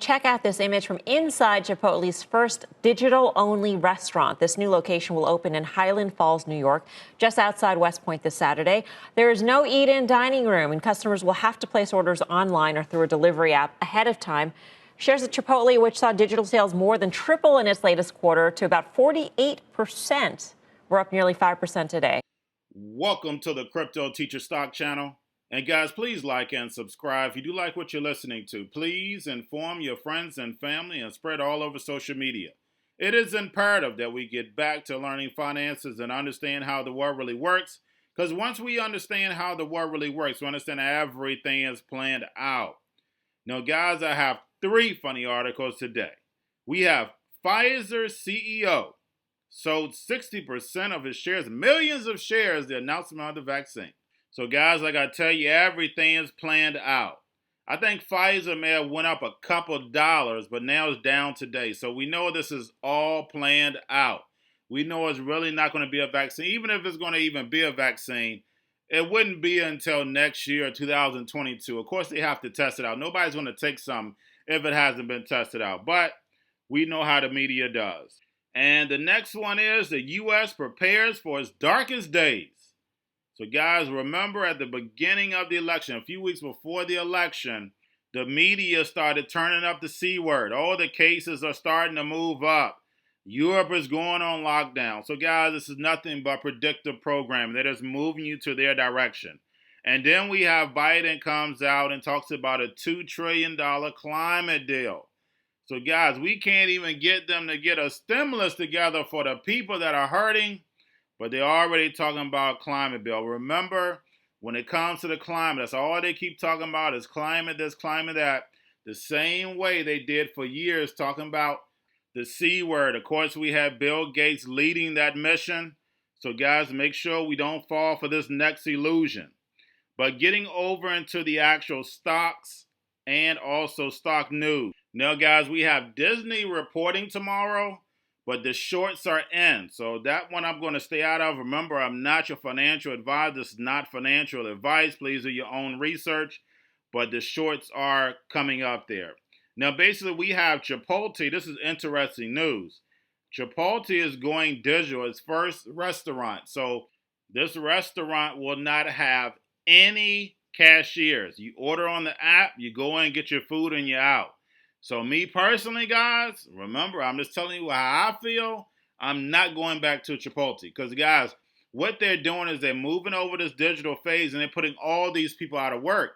Check out this image from inside Chipotle's first digital-only restaurant. This new location will open in Highland Falls, New York, just outside West Point this Saturday. There is no eat-in dining room, and customers will have to place orders online or through a delivery app ahead of time. Shares at Chipotle, which saw digital sales more than triple in its latest quarter to about 48%, were up nearly 5% today. Welcome to the Crypto Teacher Stock Channel. And guys, please like and subscribe. If you do like what you're listening to, please inform your friends and family and spread all over social media. It is imperative that we get back to learning finances and understand how the world really works. Because once we understand how the world really works, we understand everything is planned out. Now, guys, I have 3 funny articles today. We have PFIZER CEO sold 60% of his shares, millions of shares, the announcement of the vaccine. So, guys, like I tell you, everything is planned out. I think Pfizer may have went up a couple dollars, but now it's down today. So we know this is all planned out. We know it's really not going to be a vaccine. Even if it's going to even be a vaccine, it wouldn't be until next year, 2022. Of course, they have to test it out. Nobody's going to take some if it hasn't been tested out. But we know how the media does. And the next one is the U.S. prepares for its darkest days. So guys, remember at the beginning of the election, a few weeks before the election, the media started turning up the C word. All the cases are starting to move up. Europe is going on lockdown. So guys, this is nothing but predictive programming. They're just moving you to their direction. And then we have Biden comes out and talks about a $2 trillion climate deal. So guys, we can't even get them to get a stimulus together for the people that are hurting. But they're already talking about climate bill. Remember, when it comes to the climate, that's all they keep talking about is climate this, climate that. The same way they did for years talking about the C word. Of course, we have Bill Gates leading that mission. So guys, make sure we don't fall for this next illusion. But getting over into the actual stocks and also stock news. Now, guys, we have Disney reporting tomorrow. But the shorts are in. So that one I'm going to stay out of. Remember, I'm not your financial advisor. This is not financial advice. Please do your own research. But the shorts are coming up there. Now, basically, we have Chipotle. This is interesting news. Chipotle is going digital. Its first restaurant. So this restaurant will not have any cashiers. You order on the app. You go in, get your food, and you're out. So me personally, guys, remember, I'm just telling you how I feel. I'm not going back to Chipotle because, guys, what they're doing is they're moving over this digital phase and they're putting all these people out of work.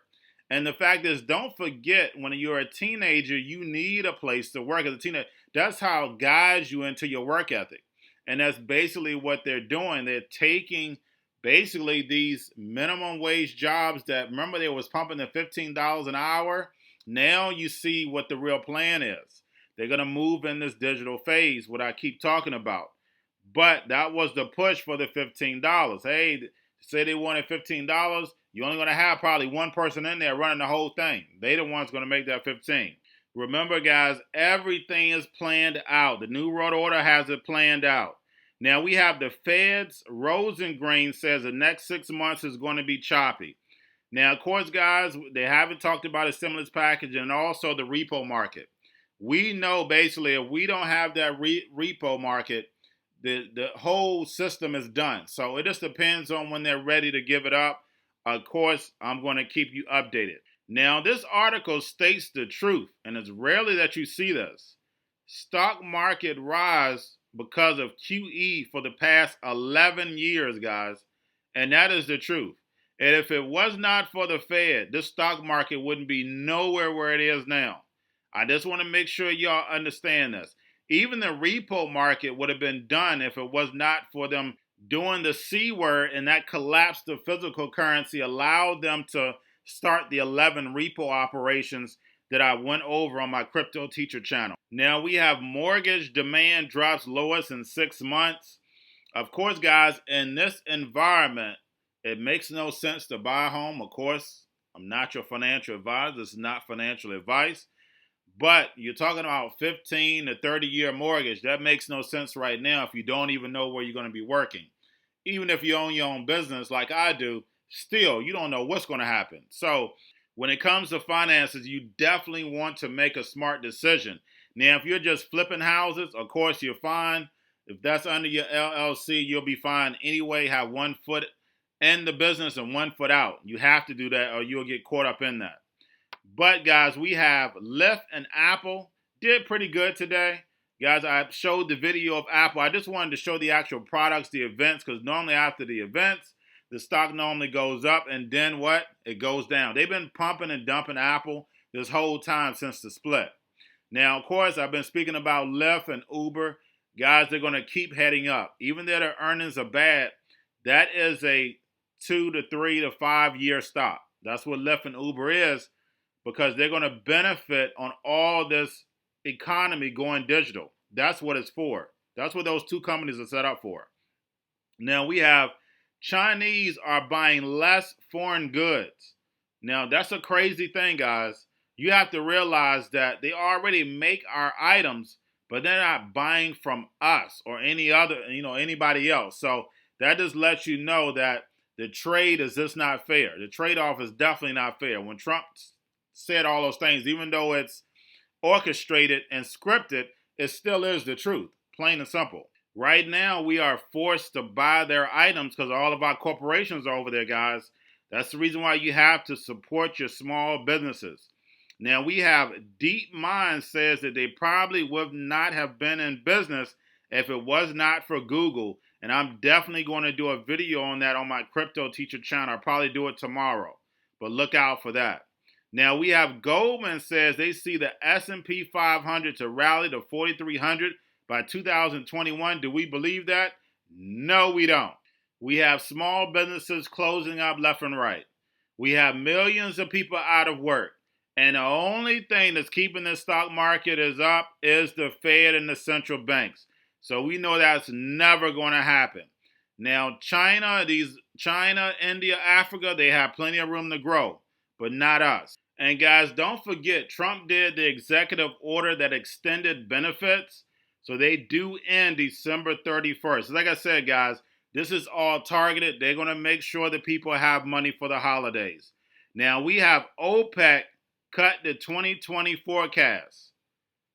And the fact is, don't forget, when you're a teenager, you need a place to work as a teenager. That's how it guides you into your work ethic. And that's basically what they're doing. They're taking basically these minimum wage jobs that, remember, they was pumping the $15 an hour. Now you see what the real plan is. They're going to move in this digital phase, what I keep talking about. But that was the push for the $15. Hey, say they wanted $15, you're only going to have probably one person in there running the whole thing. They the ones going to make that 15. Remember, guys, everything is planned out. The New World Order has it planned out. Now we have the Fed's Rosengreen says the next 6 months is going to be choppy. Now, of course, guys, they haven't talked about a stimulus package and also the repo market. We know basically if we don't have that repo market, the whole system is done. So it just depends on when they're ready to give it up. Of course, I'm going to keep you updated. Now, this article states the truth, and it's rarely that you see this. Stock market rise because of QE for the past 11 years, guys, and that is the truth. And if it was not for the Fed, this stock market wouldn't be nowhere where it is now. I just want to make sure y'all understand this. Even the repo market would have been done if it was not for them doing the C word, and that collapsed the physical currency, allowed them to start the 11 repo operations that I went over on my Crypto Teacher channel. Now we have mortgage demand drops lowest in 6 months. Of course, guys, in this environment, it makes no sense to buy a home. Of course, I'm not your financial advisor. This is not financial advice. But you're talking about 15 to 30-year mortgage. That makes no sense right now if you don't even know where you're going to be working. Even if you own your own business like I do, still, you don't know what's going to happen. So when it comes to finances, you definitely want to make a smart decision. Now, if you're just flipping houses, of course, you're fine. If that's under your LLC, you'll be fine anyway. Have 1 foot in the business and 1 foot out. You have to do that or you'll get caught up in that. But, guys, we have Lyft and Apple. Did pretty good today. Guys, I showed the video of Apple. I just wanted to show the actual products, the events, because normally after the events, the stock normally goes up, and then what? It goes down. They've been pumping and dumping Apple this whole time since the split. Now, of course, I've been speaking about Lyft and Uber. Guys, they're going to keep heading up. Even though their earnings are bad, that is a 2 to 3 to 5 year stock. That's what Lyft and Uber is, because they're going to benefit on all this economy going digital. That's what it's for. That's what those two companies are set up for. Now, we have Chinese are buying less foreign goods. Now, that's a crazy thing, guys. You have to realize that they already make our items, but they're not buying from us or anybody else. So that just lets you know that the trade is just not fair. The trade-off is definitely not fair. When Trump said all those things, even though it's orchestrated and scripted, it still is the truth, plain and simple. Right now, we are forced to buy their items because all of our corporations are over there, guys. That's the reason why you have to support your small businesses. Now, we have Deep Mind says that they probably would not have been in business if it was not for Google. And I'm definitely going to do a video on that on my Crypto Teacher channel. I'll probably do it tomorrow, but look out for that. Now, we have Goldman says they see the S&P 500 to rally to 4,300 by 2021. Do we believe that? No, we don't. We have small businesses closing up left and right. We have millions of people out of work. And the only thing that's keeping the stock market up is the Fed and the central banks. So we know that's never going to happen. Now, China, India, Africa, they have plenty of room to grow, but not us. And guys, don't forget, Trump did the executive order that extended benefits. So they do end December 31st. Like I said, guys, this is all targeted. They're going to make sure that people have money for the holidays. Now, we have OPEC cut the 2020 forecast.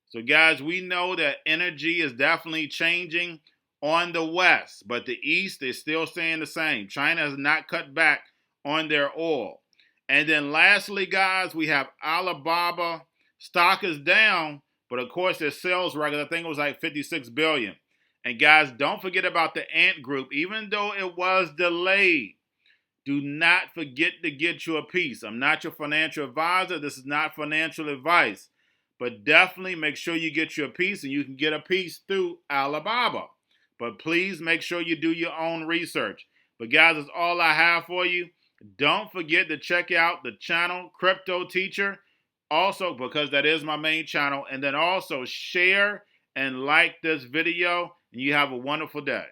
So, guys, we know that energy is definitely changing on the West, but the East is still staying the same. China has not cut back on their oil. And then lastly, guys, we have Alibaba. Stock is down, but of course their sales record, I think it was like 56 billion. And guys, don't forget about the Ant Group. Even though it was delayed, do not forget to get you a piece. I'm not your financial advisor. This is not financial advice. But definitely make sure you get you a piece, and you can get a piece through Alibaba. But please make sure you do your own research. But guys, that's all I have for you. Don't forget to check out the channel, Crypto Teacher, also because that is my main channel. And then also share and like this video, and you have a wonderful day.